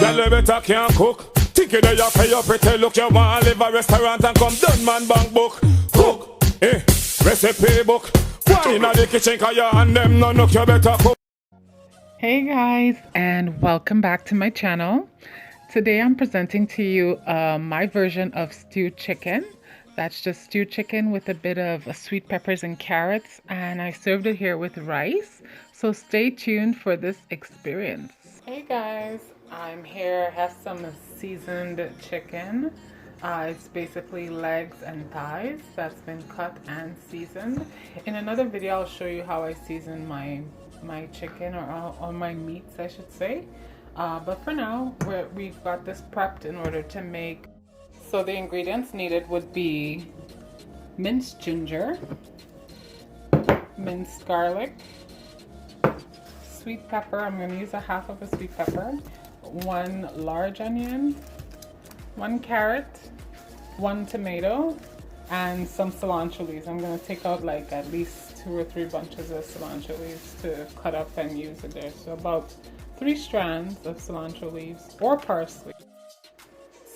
Tell you better can't cook. Think you know you pay your pretty look. You want to live a restaurant and come done man bank book. Cook, recipe book. One in the kitchen cause you and them no look. You better cook. Hey guys, and welcome back to my channel. Today I'm presenting to you my version of stewed chicken. That's just stewed chicken with a bit of sweet peppers and carrots, and I served it here with rice. So stay tuned for this experience. Hey guys, I'm here. I have some seasoned chicken. It's basically legs and thighs that's been cut and seasoned. In another video I'll show you how I season my chicken or my meats, I should say. But for now we've got this prepped in order to make. So the ingredients needed would be minced ginger, minced garlic, sweet pepper. I'm going to use a half of a sweet pepper, 1 large onion, 1 carrot, 1 tomato, and some cilantro leaves. I'm going to take out like at least 2 or 3 bunches of cilantro leaves to cut up and use it there. So about 3 strands of cilantro leaves or parsley.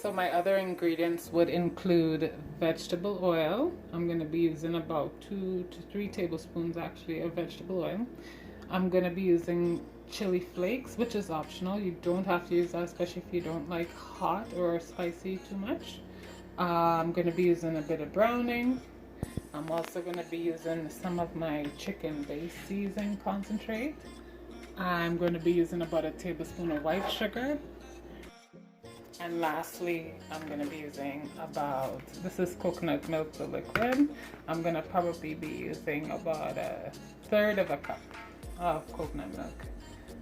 So my other ingredients would include vegetable oil. I'm going to be using about 2 to 3 tablespoons actually of vegetable oil. I'm going to be using chili flakes, which is optional. You don't have to use that, especially if you don't like hot or spicy too much. I'm going to be using a bit of browning. I'm also going to be using some of my chicken base seasoning concentrate. I'm going to be using about 1 tablespoon of white sugar. And lastly, I'm going to be using this is coconut milk, the liquid. I'm going to probably be using about 1/3 of a cup of coconut milk.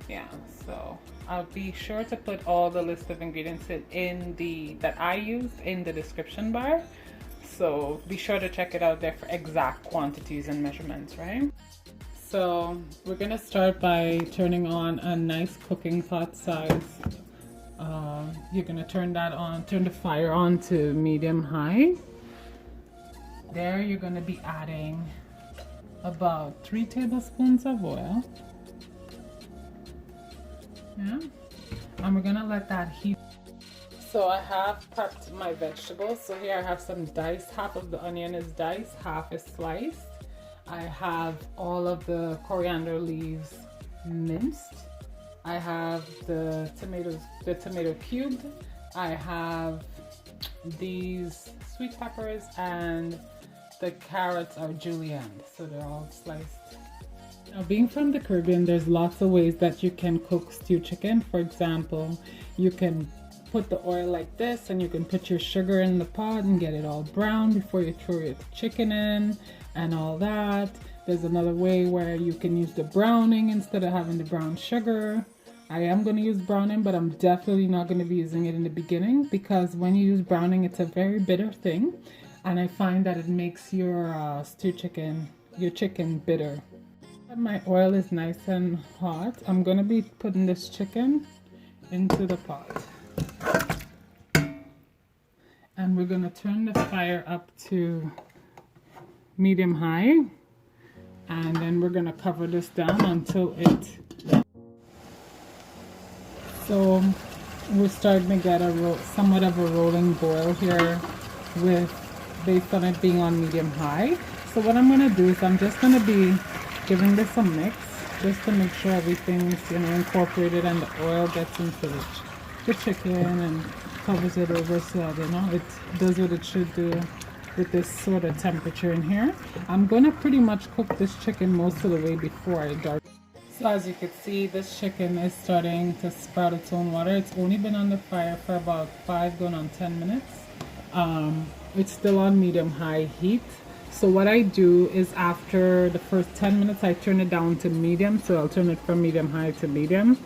Yeah, so I'll be sure to put all the list of ingredients that I used in the description bar. So be sure to check it out there for exact quantities and measurements, right? So we're going to start by turning on a nice cooking pot size. You're going to turn the fire on to medium high. There you're going to be adding about 3 tablespoons of oil. Yeah, and we're going to let that heat. So I have prepped my vegetables. So here I have some diced. Half of the onion is diced, half is sliced. I have all of the coriander leaves minced. I have the tomato cubed. I have these sweet peppers, and the carrots are julienned, so they're all sliced. Now, being from the Caribbean, there's lots of ways that you can cook stewed chicken. For example, you can put the oil like this, and you can put your sugar in the pot and get it all brown before you throw your chicken in and all that. There's another way where you can use the browning instead of having the brown sugar. I am going to use browning, but I'm definitely not going to be using it in the beginning, because when you use browning, it's a very bitter thing, and I find that it makes your stewed chicken, your chicken bitter. My oil is nice and hot. I'm going to be putting this chicken into the pot. And we're going to turn the fire up to medium high, and then we're going to cover this down until it. So we're starting to get somewhat of a rolling boil here, based on it being on medium high. So what I'm going to do is I'm just going to be giving this a mix, just to make sure everything's incorporated and the oil gets into the chicken and covers it over, so that it does what it should do with this sort of temperature in here. I'm going to pretty much cook this chicken most of the way before I darken. So as you can see, this chicken is starting to sprout its own water. It's only been on the fire for about 5 going on 10 minutes. It's still on medium high heat. So what I do is after the first 10 minutes, I turn it down to medium. So I'll turn it from medium high to medium.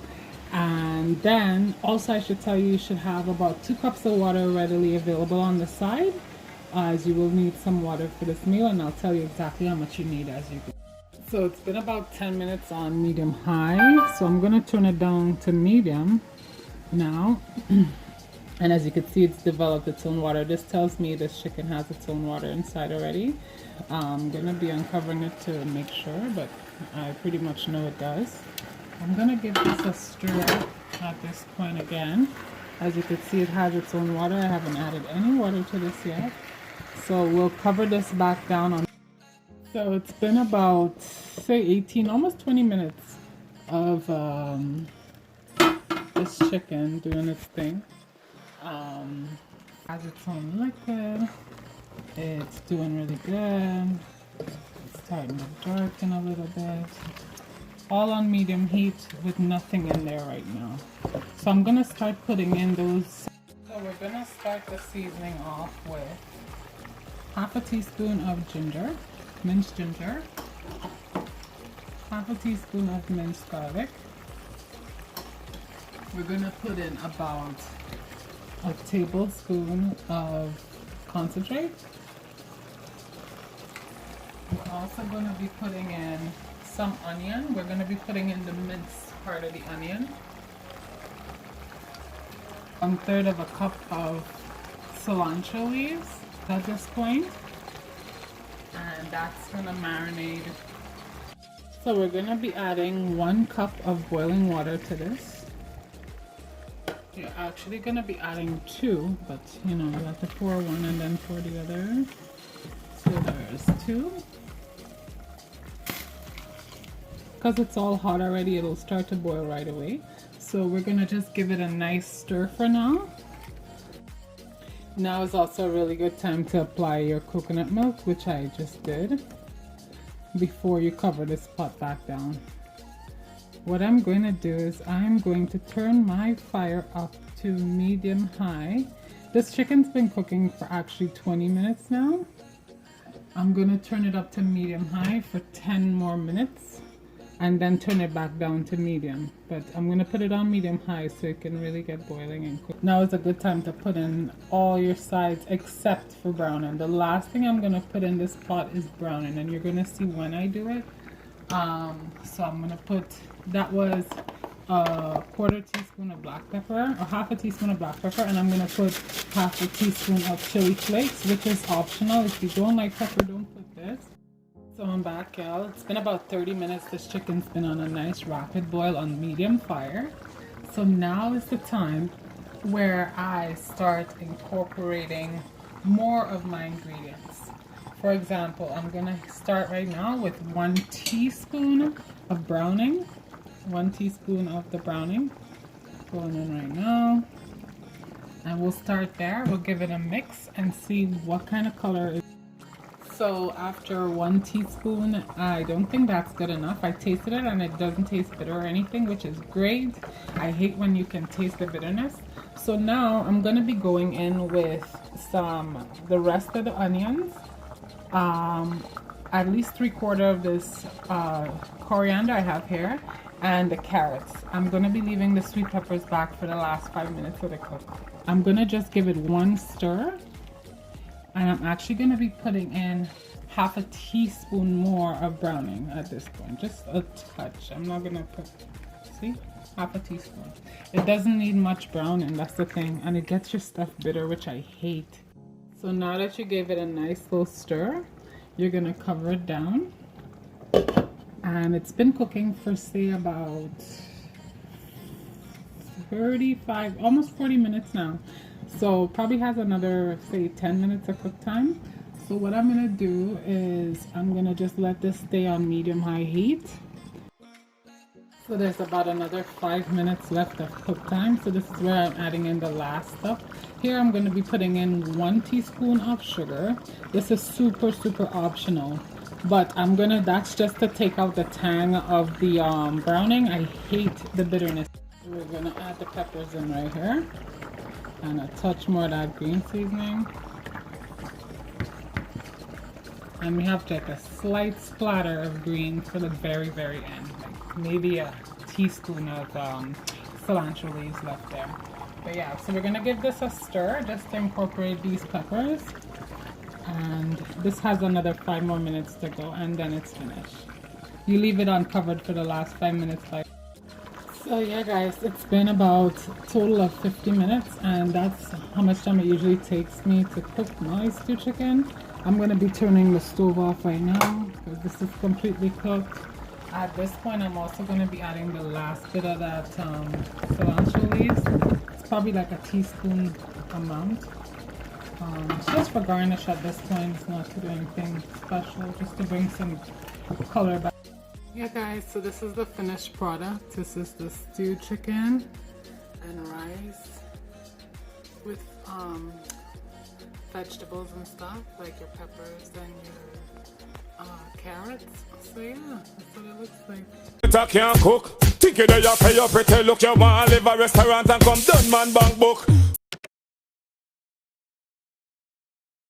And then also I should tell you, you should have about 2 cups of water readily available on the side, as you will need some water for this meal, and I'll tell you exactly how much you need as you go. So it's been about 10 minutes on medium high, so I'm going to turn it down to medium now. And as you can see, it's developed its own water. This tells me this chicken has its own water inside already. I'm going to be uncovering it to make sure, but I pretty much know it does. I'm going to give this a stir at this point again. As you can see, it has its own water. I haven't added any water to this yet. So we'll cover this back down on. So it's been about, say, 18, almost 20 minutes of this chicken doing its thing. Has its own liquid. It's doing really good. It's starting to darken a little bit. All on medium heat with nothing in there right now. So I'm gonna start putting in those. So we're gonna start the seasoning off with half a teaspoon of ginger, minced ginger, half a teaspoon of minced garlic. We're gonna put in about a tablespoon of concentrate. We're also gonna be putting in some onion. We're going to be putting in the minced part of the onion. 1/3 of a cup of cilantro leaves at this point. And that's going to marinate. So we're going to be adding 1 cup of boiling water to this. You're actually going to be adding 2, but you know, you have to pour 1 and then pour the other. So there's 2. Because it's all hot already, it'll start to boil right away. So we're gonna just give it a nice stir for now. Now is also a really good time to apply your coconut milk, which I just did, before you cover this pot back down. What I'm going to do is I'm going to turn my fire up to medium high. This chicken's been cooking for actually 20 minutes now. I'm going to turn it up to medium high for 10 more minutes. And then turn it back down to medium, but I'm going to put it on medium high so it can really get boiling and cook. Now is a good time to put in all your sides except for browning. The last thing I'm going to put in this pot is browning, and you're going to see when I do it. So I'm going to put, that was a 1/4 teaspoon of black pepper, or half a teaspoon of black pepper, and I'm going to put half a teaspoon of chili flakes, which is optional. If you don't like pepper, don't put this. So I'm back, y'all. It's been about 30 minutes. This chicken's been on a nice rapid boil on medium fire. So now is the time where I start incorporating more of my ingredients. For example, I'm gonna start right now with 1 teaspoon of browning. 1 teaspoon of the browning going in right now. And we'll start there. We'll give it a mix and see what kind of color it is. So after 1 teaspoon, I don't think that's good enough. I tasted it and it doesn't taste bitter or anything, which is great. I hate when you can taste the bitterness. So now I'm gonna be going in with the rest of the onions. At least 3/4 of this coriander I have here, and the carrots. I'm gonna be leaving the sweet peppers back for the last 5 minutes so they cook. I'm gonna just give it 1 stir. And I'm actually going to be putting in half a teaspoon more of browning at this point. Just a touch. I'm not going to put, see? Half a teaspoon. It doesn't need much browning, that's the thing. And it gets your stuff bitter, which I hate. So now that you gave it a nice little stir, you're going to cover it down. And it's been cooking for, say, about 35, almost 40 minutes now. So probably has another, say, 10 minutes of cook time. So what I'm gonna do is I'm gonna just let this stay on medium-high heat. So there's about another 5 minutes left of cook time. So this is where I'm adding in the last stuff. Here I'm gonna be putting in 1 teaspoon of sugar. This is super optional, but that's just to take out the tang of the browning. I hate the bitterness. So we're gonna add the peppers in right here. And a touch more of that green seasoning. And we have like a slight splatter of green for the very end. Like maybe a teaspoon of cilantro leaves left there. But yeah, so we're gonna give this a stir just to incorporate these peppers. And this has another 5 more minutes to go and then it's finished. You leave it uncovered for the last 5 minutes. So yeah guys, it's been about a total of 50 minutes and that's how much time it usually takes me to cook my stew chicken. I'm going to be turning the stove off right now because this is completely cooked. At this point, I'm also going to be adding the last bit of that cilantro leaves. It's probably like a teaspoon amount. It's just for garnish at this point. It's not to do anything special, just to bring some color back. Yeah guys, so this is the finished product. This is the stewed chicken and rice with vegetables and stuff, like your peppers and your carrots. So yeah, that's what it looks like. I can't cook. Think you that you pay your pretty look. You want to live a restaurant and come done man bank book.